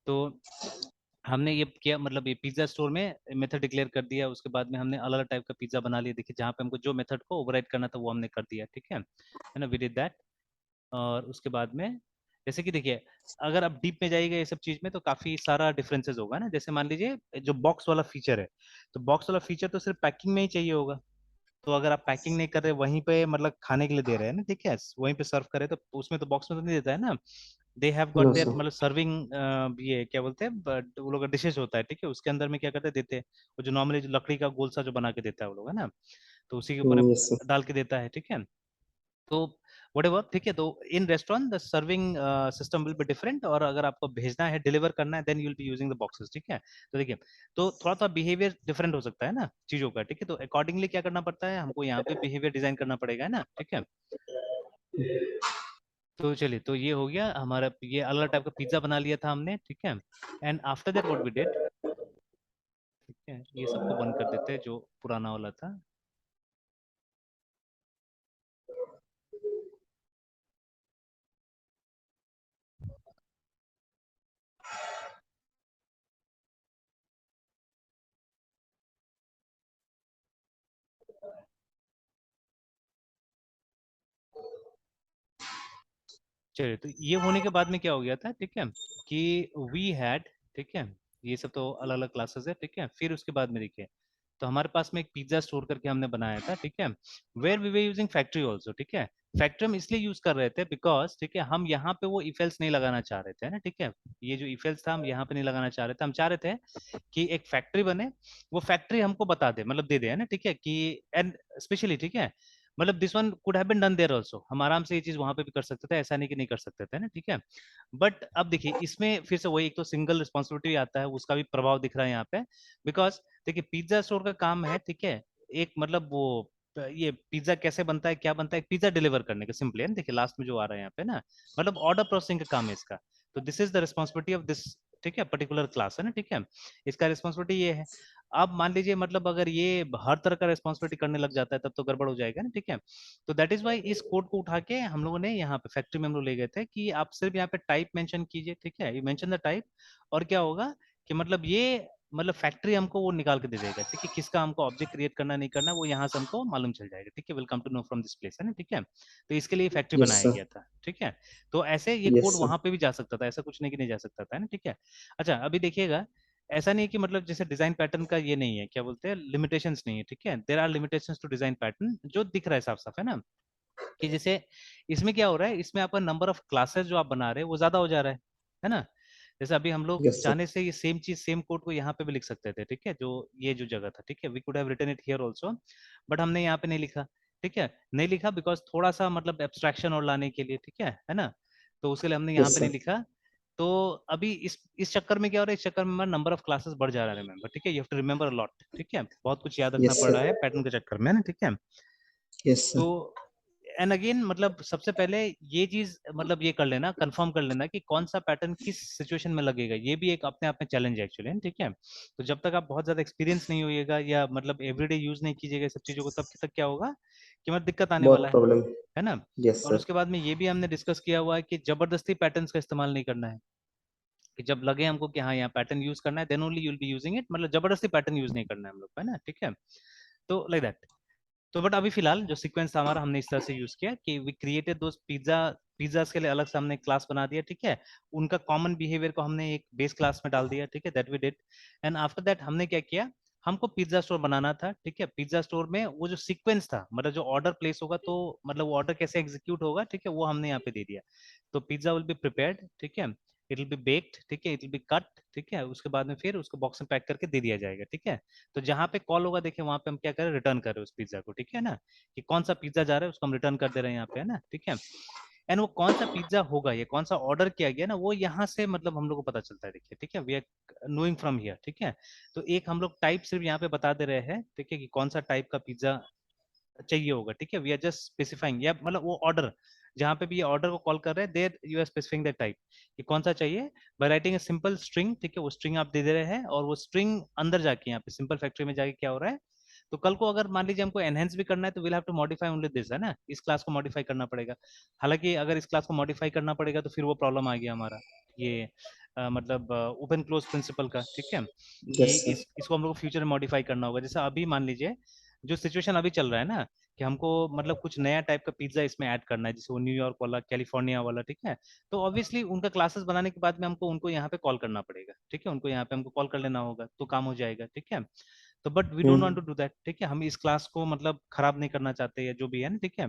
तो हमने ये किया, मतलब ये पिज्जा स्टोर में मेथड डिक्लेयर कर दिया, उसके बाद में हमने अलग अलग टाइप का पिज्जा बना लिया, देखिए जहाँ पे हमको जो मेथड को ओवरराइड करना था वो हमने कर दिया, ठीक है ना, वी डिड दैट। और उसके बाद में जैसे कि देखिए, अगर आप डीप में जाइएगा ये सब चीज में तो काफी सारा डिफरेंसेस होगा ना। जैसे मान लीजिए जो बॉक्स वाला फीचर है, तो बॉक्स वाला फीचर तो सिर्फ पैकिंग में ही चाहिए होगा। तो अगर आप पैकिंग नहीं कर रहे, वहीं पे मतलब खाने के लिए दे रहे हैं ना, ठीक है, वहीं पे सर्व करे, तो उसमें तो बॉक्स में तो नहीं देता है ना। They have got no there sir. मतलब सर्विंग, ये क्या बोलते हैं, बट वो लोग का डिशेज होता है, ठीक है, उसके अंदर में क्या करते हैं, देते हैं वो जो नॉर्मली जो लकड़ी का गोल सा जो बना के देता है वो लोग, है ना, तो उसी के ऊपर यस सर। डाल के देता है, ठीक है। तो whatever, ठीक है। तो in restaurant the serving system will be different, और अगर आपको भेजना है, डिलीवर करना है, then you will be using the boxes, ठीक है। तो देखिए, तो थोड़ा सा बिहेवियर डिफरेंट हो सकता है ना चीजों का, ठीक है। तो अकॉर्डिंगली क्या करना पड़ता है हमको, यहाँ पे बिहेवियर डिजाइन करना पड़ेगा, है ना, ठीक है। तो चलिए, तो ये हो गया हमारा, ये अलग टाइप का पिज्जा बना लिया था हमने, ठीक है। And after that what we did, ठीक है, ये सबको बंद कर देते हैं जो पुराना वाला था। चलिए, तो ये होने के बाद में क्या हो गया था, ठीक है, कि वी हैड, ठीक है, ये सब तो अलग अलग क्लासेस है, ठीक है। फिर उसके बाद में देखिए, तो हमारे पास में एक पिज्जा स्टोर करके हमने बनाया था, ठीक है, where we were using factory also, ठीक है। फैक्ट्री हम इसलिए यूज कर रहे थे बिकॉज, ठीक है, हम यहाँ पे वो इफेल्स नहीं लगाना चाह रहे थे ना, ठीक है। ये जो इफेल्स था हम यहाँ पे नहीं लगाना चाह रहे थे, हम चाह रहे थे कि एक फैक्ट्री बने, वो फैक्ट्री हमको बता दे, मतलब दे दे, है ना, ठीक है, कि एंड स्पेशली, ठीक है, मतलब this one could have been done there also, हम आराम से ये चीज वहां पे भी कर सकते थे, ऐसा नहीं कि नहीं कर सकते थे ना, ठीक है। बट अब देखिए, इसमें फिर से वही एक तो सिंगल रिस्पॉन्सिबिलिटी आता है, उसका भी प्रभाव दिख रहा है यहाँ पे। बिकॉज देखिए, पिज्जा स्टोर का काम है, ठीक है, एक मतलब वो ये पिज्जा कैसे बनता है, क्या बनता है, पिज्जा डिलीवर करने का, सिंपली है ना, देखिए लास्ट में जो आ रहा है यहाँ पे ना, मतलब ऑर्डर प्रोसेसिंग का काम है इसका। तो this is the responsibility of this, ठीक है, पर्टिकुलर क्लास है ना, ठीक है, इसका रिस्पॉन्सिबिलिटी ये है। अब मान लीजिए मतलब अगर ये हर तरह का रिस्पॉन्सिबिलिटी करने लग जाता है तब तो गड़बड़ हो जाएगा ना, ठीक है। तो दैट इज वाई इस कोड को उठा के हम लोगों ने यहाँ पे फैक्ट्री में हम लोग ले गए थे कि आप सिर्फ यहाँ पे टाइप मेंशन कीजिए, ठीक है, यू मेंशन द टाइप, और क्या होगा कि मतलब ये मतलब फैक्ट्री हमको वो निकाल के दे देगा, ठीक है, किसका हमको ऑब्जेक्ट क्रिएट करना नहीं करना वो यहाँ से हमको मालूम चल जाएगा, ठीक है, will come to know from this place, है ना, ठीक है। तो इसके लिए फैक्ट्री यस बनाया सर। गया था, ठीक है। तो ऐसे ये यस कोड सर। वहां पे भी जा सकता था, ऐसा कुछ नहीं कि नहीं जा सकता था, है ना, ठीक है। अच्छा अभी देखिएगा, ऐसा नहीं है कि मतलब जैसे डिजाइन पैटर्न का ये नहीं है, क्या बोलते हैं, लिमिटेशंस नहीं है, ठीक है, there are limitations to design pattern जो दिख रहा है साफ साफ, है ना, कि जैसे इसमें क्या हो रहा है, इसमें आपका नंबर ऑफ क्लासेस जो आप बना रहे हैं वो ज्यादा हो जा रहा है ना। जैसे अभी हम लोग यस सर। चाहने से ये सेम चीज सेम कोड को यहाँ पे भी लिख सकते थे, ठीक है, जो ये जो जगह था, ठीक है, we could have written it here also, but हमने यहाँ पे नहीं लिखा, ठीक है, नहीं लिखा बिकॉज थोड़ा सा मतलब एब्स्ट्रैक्शन और लाने के लिए, ठीक है ना, तो उसके लिए हमने यहाँ यस पे नहीं सर। लिखा। तो अभी इस चक्कर में क्या हो रहा है, इस चक्कर में हमारा नंबर ऑफ क्लासेस बढ़ जा रहा है, रिमेंबर, ठीक है, you have to remember a lot, ठीक है, बहुत कुछ याद रखना यस पड़ सर। रहा है पैटर्न के चक्कर में, है ना, ठीक है। यस तो सर। एंड अगेन मतलब सबसे पहले ये चीज मतलब ये कर लेना, कंफर्म कर लेना कि कौन सा पैटर्न किस सिचुएशन में लगेगा, ये भी एक अपने आप में चैलेंज है एक्चुअली, ठीक है। तो जब तक आप बहुत ज्यादा एक्सपीरियंस नहीं होइएगा या मतलब एवरीडे यूज नहीं कीजिएगा सब चीजों को, तब तक क्या होगा कि मतलब दिक्कत आने बहुत वाला प्रॉब्लम। है ना। यस और सर। उसके बाद में ये भी हमने डिस्कस किया हुआ है कि जबरदस्ती पैटर्न्स का इस्तेमाल नहीं करना है, कि जब लगे हमको कि हाँ यहाँ पैटर्न यूज करना है then only you will be using it, मतलब जबरदस्ती पैटर्न यूज नहीं करना है हम लोग को, है ना, ठीक है। तो लाइक दैट। तो बट अभी फिलहाल जो सीक्वेंस था हमारा हमने इस तरह से यूज किया कि वी क्रिएटेड दोस पिज्जाज के लिए अलग से हमने क्लास बना दिया, ठीक है, उनका कॉमन बिहेवियर को हमने एक बेस क्लास में डाल दिया, ठीक है, that we did. And after that हमने क्या किया, हमको पिज्जा स्टोर बनाना था, ठीक है, पिज्जा स्टोर में वो जो सीक्वेंस था मतलब जो ऑर्डर प्लेस होगा तो मतलब वो ऑर्डर कैसे एग्जीक्यूट होगा, ठीक है, वो हमने यहाँ पे दे दिया। तो पिज्जा विल बी प्रिपेयर्ड, ठीक है, इट विल बी बेक्ड, ठीक है, इट विल बी कट, ठीक है, उसके बाद में फिर उसको बॉक्स में पैक करके दे दिया जाएगा, ठीक है। तो जहाँ पे कॉल होगा देखिए वहां पे हम क्या करें, रिटर्न कर रहे हैं उस पिज्जा को, ठीक है ना, कि कौन सा पिज्जा जा रहा है उसको हम रिटर्न कर दे रहे हैं यहाँ पे, है ना, ठीक है। एंड वो कौन सा पिज्जा होगा, ये कौन सा ऑर्डर किया गया ना, वो यहाँ से मतलब हम लोग को पता चलता है, देखिए, ठीक है, we are knowing from here, ठीक है। तो एक हम लोग टाइप सिर्फ यहाँ पे बता दे रहे हैं, ठीक है, कि कौन सा टाइप का पिज्जा चाहिए होगा, ठीक है, वी आर जस्ट स्पेसिफाइंग, या मतलब वो ऑर्डर जहाँ पे भी ये ऑर्डर को कॉल कर रहे हैं there you are specifying the type कि कौन सा चाहिए by writing a simple string, ठीक है, वो स्ट्रिंग आप दे दे रहे हैं और वो स्ट्रिंग अंदर जाके यहाँ पे सिंपल फैक्ट्री में जाके क्या हो रहा है। तो कल को अगर मान लीजिए हमको एनहेंस भी करना है तो will have to modify only this, है ना, इस क्लास को मॉडिफाई करना पड़ेगा। हालांकि अगर इस क्लास को मॉडिफाई करना पड़ेगा तो फिर वो प्रॉब्लम आ गया हमारा, ये मतलब ओपन क्लोज प्रिंसिपल का, ठीक है, कि यस सर। इसको हम लोग फ्यूचर में मॉडिफाई करना होगा। जैसे अभी मान लीजिए जो सिचुएशन अभी चल रहा है ना कि हमको मतलब कुछ नया टाइप का पिज्जा इसमें ऐड करना है, जैसे वो न्यूयॉर्क वाला, कैलिफोर्निया वाला, ठीक है। तो ऑब्वियसली उनका क्लासेस बनाने के बाद में हमको उनको यहाँ पे कॉल करना पड़ेगा, ठीक है, उनको यहाँ पे हमको कॉल कर लेना होगा तो काम हो जाएगा, ठीक है। तो but we don't want to do that, ठीक है, हम इस क्लास को मतलब खराब नहीं करना चाहते या जो भी है ना, ठीक है।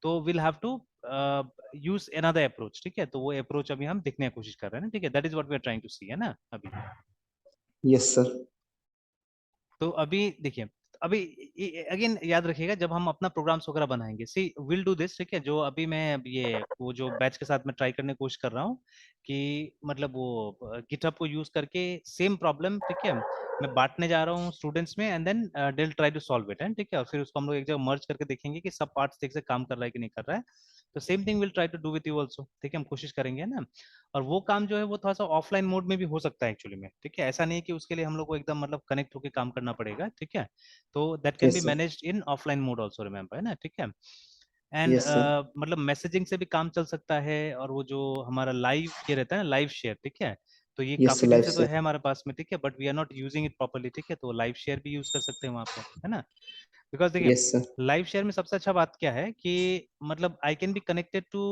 तो will have to use another approach, ठीक है, तो वो अप्रोच अभी हम देखने की कोशिश कर रहे हैं ना, ठीक है, that is what we are trying to see, है ना अभी। Yes sir. तो अभी देखिए, अभी अगेन याद रखिएगा जब हम अपना प्रोग्राम्स वगैरह बनाएंगे, सी विल डू दिस, ठीक है, जो अभी मैं ये वो जो बैच के साथ मैं ट्राई करने की कोशिश कर रहा हूँ कि मतलब वो गिटहब को यूज करके सेम प्रॉब्लम, ठीक है, मैं बांटने जा रहा हूँ स्टूडेंट्स में and then they will try to solve it, है ठीक है, और फिर उसको हम लोग एक जगह मर्ज करके देखेंगे कि सब पार्ट्स ठीक से काम कर रहा है कि नहीं कर रहा है। तो same thing will try to do with you also, ठीक है, हम कोशिश करेंगे ना। और वो काम जो है वो थोड़ा सा ऑफलाइन मोड में भी हो सकता है एक्चुअली में, ठीक है, ऐसा नहीं है कि उसके लिए हम लोग को एकदम मतलब कनेक्ट होकर काम करना पड़ेगा, ठीक है। तो that can be yes sir. Managed in offline mode also, remember, है ना, ठीक है। And yes sir. मतलब मैसेजिंग से भी काम चल सकता है, और वो जो हमारा लाइव ये रहता है ना, लाइव शेयर, ठीक है, तो ये यस काफी दिन लाइफ से तो सर। है हमारे पास में, ठीक है, but we are not using it properly, ठीक है, तो लाइव शेयर भी यूज कर सकते हैं वहां पे, है ना। बिकॉज देखिए यस सर। लाइव शेयर में सबसे अच्छा बात क्या है कि मतलब I can be connected to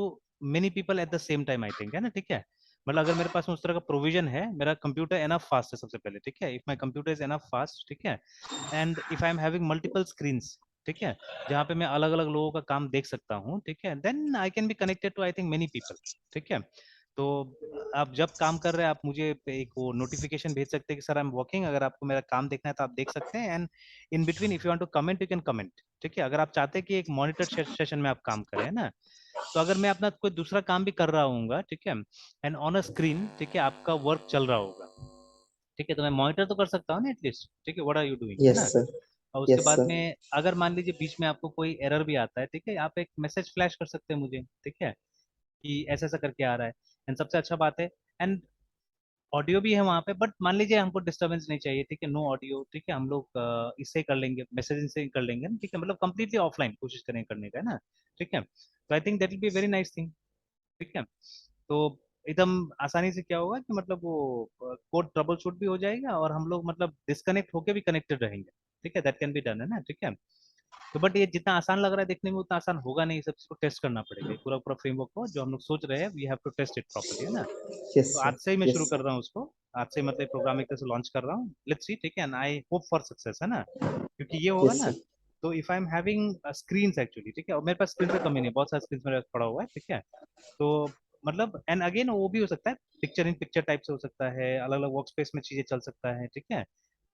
many people at the same time, I think, है ना, ठीक है। मतलब अगर मेरे पास में उस तरह का प्रोविजन है, मेरा कंप्यूटर एनफ फास्ट है सबसे पहले, ठीक है, if my computer is enough fast, ठीक है, and if I am having multiple screens, ठीक है, जहाँ पे मैं अलग अलग लोगों का काम देख सकता हूँ, ठीक है, then I can be connected to I think many people, ठीक है। तो आप जब काम कर रहे हैं आप मुझे एक वो नोटिफिकेशन भेज सकते हैं कि सर आई एम वर्किंग, अगर आपको मेरा काम देखना है तो आप देख सकते हैं, and in between if you want to comment you can comment, ठीक है, अगर आप चाहते हैं कि एक मॉनिटर सेशन में आप काम करें, है ना। तो अगर मैं अपना कोई दूसरा काम भी कर रहा हूँ, ठीक है, एंड ऑन अ स्क्रीन, ठीक है, आपका वर्क चल रहा होगा, ठीक है, तो मैं मॉनिटर तो कर सकता हूँ ना एटलीस्ट, ठीक है, व्हाट आर यू डूइंग, है यस ना। सर। और उसके यस बाद सर। में अगर मान लीजिए बीच में आपको कोई एरर भी आता है, ठीक है, आप एक मैसेज फ्लैश कर सकते हैं मुझे, ठीक है, कि ऐसा ऐसा करके आ रहा है। एंड सबसे अच्छा बात है, एंड ऑडियो भी है वहाँ पे, बट मान लीजिए हमको डिस्टरबेंस नहीं चाहिए, ठीक है, नो ऑडियो, ठीक है, हम लोग इससे कर लेंगे, मैसेजिंग से कर लेंगे ना, ठीक है, मतलब कंप्लीटली ऑफलाइन कोशिश करें करने का, है ना, ठीक है, तो I think that will be very nice thing, ठीक है, तो एकदम आसानी से क्या होगा कि मतलब वो कोड ट्रबल शूट भी हो जाएगा और हम लोग मतलब डिस्कनेक्ट होके भी कनेक्टेड रहेंगे, ठीक है, दैट कैन बी डन, है ना, ठीक है, तो बट ये जितना आसान लग रहा है देखने में उतना आसान होगा नहीं, सब इसको टेस्ट करना पड़ेगा, ये पूरा पूरा फ्रेमवर्क को जो हम लोग सोच रहे हैं we have to test it properly, है ना, यस तो सर। आज से ही मैं यस शुरू कर रहा हूँ उसको, आज से मतलब प्रोग्राम एक तरह से लॉन्च कर रहा हूँ, लेट्स सी, ठीक है, and I hope for success, है ना, क्योंकि ये होगा यस ना, सर। तो if I am having screen actually, ठीक है, और मेरे पास स्क्रीन का कमी नहीं, बहुत सारा स्क्रीन मेरे पास पड़ा हुआ है, ठीक है, तो मतलब एंड अगेन वो भी हो सकता है पिक्चर इन पिक्चर टाइप से हो सकता है, अलग अलग वर्क स्पेस में चीजें चल सकता है, ठीक है,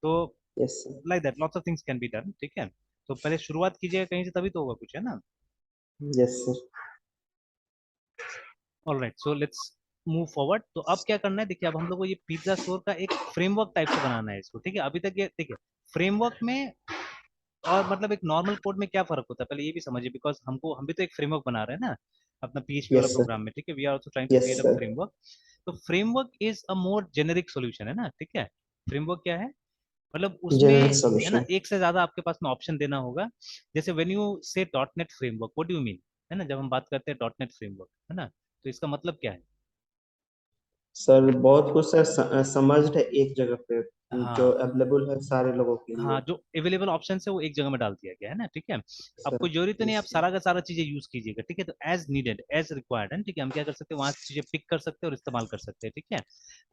तो yes sir. Like that lots of things can be done, ठीक है, तो पहले शुरुआत कीजिएगा कहीं से तभी तो होगा कुछ, है ना, yes sir. Alright, so let's move forward, तो अब क्या करना है, देखिए अब हम लोग को ये पिज्जा स्टोर का एक फ्रेमवर्क टाइप से बनाना है इसको, ठीक है, अभी तक ये देखिए फ्रेमवर्क में और मतलब एक नॉर्मल कोड में क्या फर्क होता है, पहले ये भी समझिए, बिकॉज हम भी तो एक फ्रेमवर्क बना रहे हैं ना अपना पीएचपी वाला यस सर। प्रोग्राम में, ठीक है, we are also trying to yes create a sir. Framework, तो framework is a more generic solution, है ना, ठीक है, फ्रेमवर्क क्या है, मतलब उसमें जेनेरिक है ना सॉल्यूशन। एक से ज्यादा आपके पास में ऑप्शन देना होगा, जैसे व्हेन यू से dot net framework what do you mean, है ना, जब हम बात करते हैं डॉट नेट फ्रेमवर्क, है ना, तो इसका मतलब क्या है, सर बहुत कुछ सर समझ है एक जगह पे, जो हाँ अवेलेबल है सारे लोगों के लिए। हाँ, जो अवेलेबल ऑप्शन है वो एक जगह में डाल दिया गया है ना, ठीक है, अब सर। कोई जरूरी तो नहीं यस आप सारा का सारा चीजें यूज कीजिएगा, ठीक है, तो एज नीडेड एज रिक्वायर्ड है, ठीक है, हम क्या कर सकते हैं वहां से चीजें पिक कर सकते हैं और इस्तेमाल कर सकते हैं, ठीक है,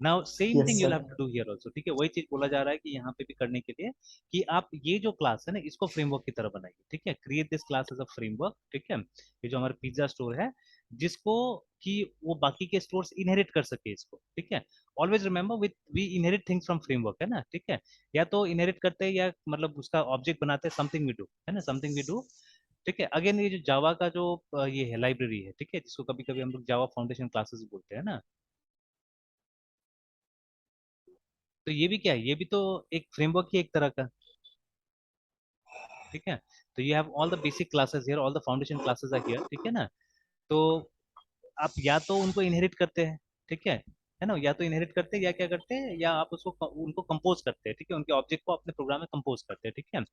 now same yes thing you sir. Have to do here also, ठीक है, वही चीज बोला जा रहा है कि यहाँ पे भी करने के लिए कि आप ये जो क्लास है ना इसको फ्रेमवर्क की तरह बनाइए, ठीक है, create this class as a framework, ठीक है, ये जो हमारा पिज्जा स्टोर है जिसको कि वो बाकी के स्टोर्स इनहेरिट कर सके इसको, ठीक है, always remember with we inherit things from framework, है ना, ठीक है, या तो इनहेरिट करते हैं या मतलब उसका ऑब्जेक्ट बनाते हैं, समथिंग वी डू, है ना, समथिंग वी डू, ठीक है, अगेन ये जो जावा का जो ये है लाइब्रेरी है, ठीक है, जिसको कभी कभी हम लोग जावा फाउंडेशन क्लासेस बोलते हैं ना, तो ये भी क्या है, ये भी तो एक फ्रेमवर्क ही एक तरह का, ठीक है, तो you have all the basic classes here, all the foundation classes are here, ठीक है ना, तो आप या तो उनको इनहेरिट करते हैं, ठीक है ना, या तो इनहेरिट करते हैं या क्या करते हैं, या आप उसको उनको कंपोज करते हैं, ठीक है, उनके ऑब्जेक्ट को अपने प्रोग्राम में कंपोज करते हैं, ठीक है,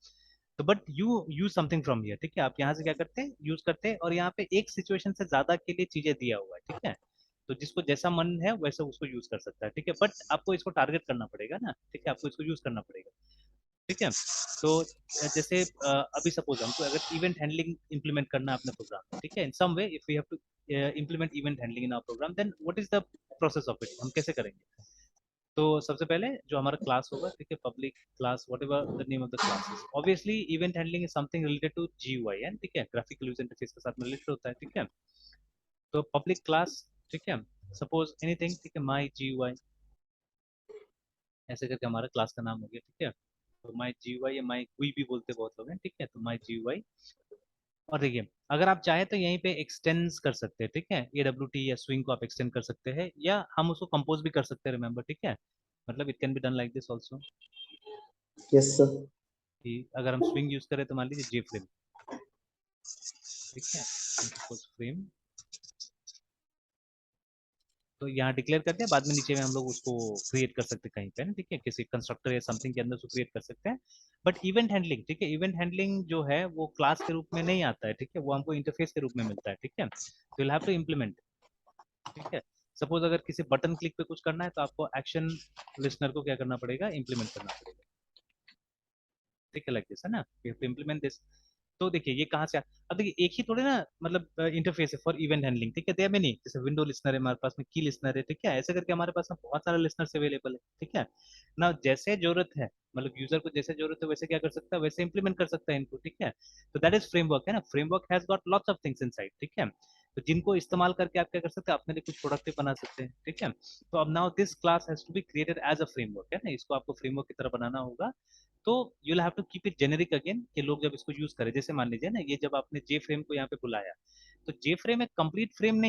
तो but you use something from here, ठीक है, आप यहाँ से क्या करते हैं यूज करते हैं, और यहाँ पे एक सिचुएशन से ज्यादा के लिए चीजें दिया हुआ है, ठीक है, तो जिसको जैसा मन है वैसे उसको यूज कर सकता है, ठीक है, बट आपको इसको टारगेट करना पड़ेगा ना, ठीक है, आपको इसको यूज करना पड़ेगा, ठीक है, तो जैसे अभी सपोज हमको अगर इवेंट हैंडलिंग इंप्लीमेंट करना है अपने प्रोग्राम में, ठीक है, in some way if we have to implement event handling in our program, then what is the process of it, हम कैसे करेंगे, तो सबसे पहले जो हमारा क्लास होगा, ठीक है, public class whatever the name of the classes, obviously event handling is something related to GUI है, ठीक है, ग्राफिकल यूजर इंटरफेस के साथ में रिलेटेड होता है, ठीक है, तो पब्लिक क्लास, ठीक है, सपोज एनीथिंग, ठीक है, माई GUI, ऐसे करके हमारा क्लास का नाम हो गया, ठीक है, तो माई GUI या माई गुई भी बोलते बहुत लोग हैं, ठीक है, तो माई GUI, और देखिए अगर आप चाहें तो यहीं पे एक्सटेंड कर सकते हैं, ठीक है, AWT या स्विंग को आप एक्सटेंड कर सकते हैं या हम उसको कंपोज भी कर सकते हैं, रिमेंबर, ठीक है, मतलब it can be done like this also, yes sir. कि अगर हम स्विंग यूज करें तो मान लीजिए जे फ्रेम, ठीक है, सपोज फ्रेम, तो यहाँ डिक्लेयर करते हैं, बाद में नीचे में हम लोग उसको क्रिएट कर सकते हैं कहीं पे ना, ठीक है, किसी कंस्ट्रक्टर या समथिंग के अंदर उसको क्रिएट कर सकते हैं, बट इवेंट हैंडलिंग, ठीक है, इवेंट हैंडलिंग जो है वो क्लास के रूप में नहीं आता है, ठीक है, वो हमको इंटरफेस के रूप में मिलता है, ठीक है, तो यू हैव टू इम्प्लीमेंट, ठीक है, सपोज अगर किसी बटन क्लिक पे कुछ करना है तो आपको एक्शन लिस्नर को क्या करना पड़ेगा, इंप्लीमेंट करना पड़ेगा, ठीक है, लाइक दिस, है ना, you have to implement this, तो देखिए ये कहाँ से अब देखिए एक ही थोड़े ना मतलब इंटरफेस है फॉर इवेंट हैंडलिंग, ठीक है, देयर में नहीं, जैसे विंडो लिसनर है हमारे पास में, की लिसनर है, ठीक है, ऐसे करके हमारे पास में बहुत सारे लिसनर्स अवेलेबल है, ठीक है ना, जैसे जरूरत है मतलब यूजर को जैसे जरूरत है वैसे क्या कर सकता है, वैसे इंप्लीमेंट कर सकता है इनको, ठीक है, तो दैट इज फ्रेमवर्क, है ना, framework has got lots of things inside, ठीक है, तो जिनको इस्तेमाल करके आप क्या कर सकते हैं अपने लिए कुछ प्रोडक्ट भी बना सकते हैं, ठीक है, तो अब now this class has to be created as a framework, है ना, इसको आपको फ्रेमवर्क की तरह बनाना होगा, तो you have to keep it generic again कि लोग जब इसको यूज करें, जैसे मान लीजिए ना ये जब आपने जे फ्रेम को यहाँ पे बुलाया, तो जे फ्रेम एक कंप्लीट फ्रेम नहीं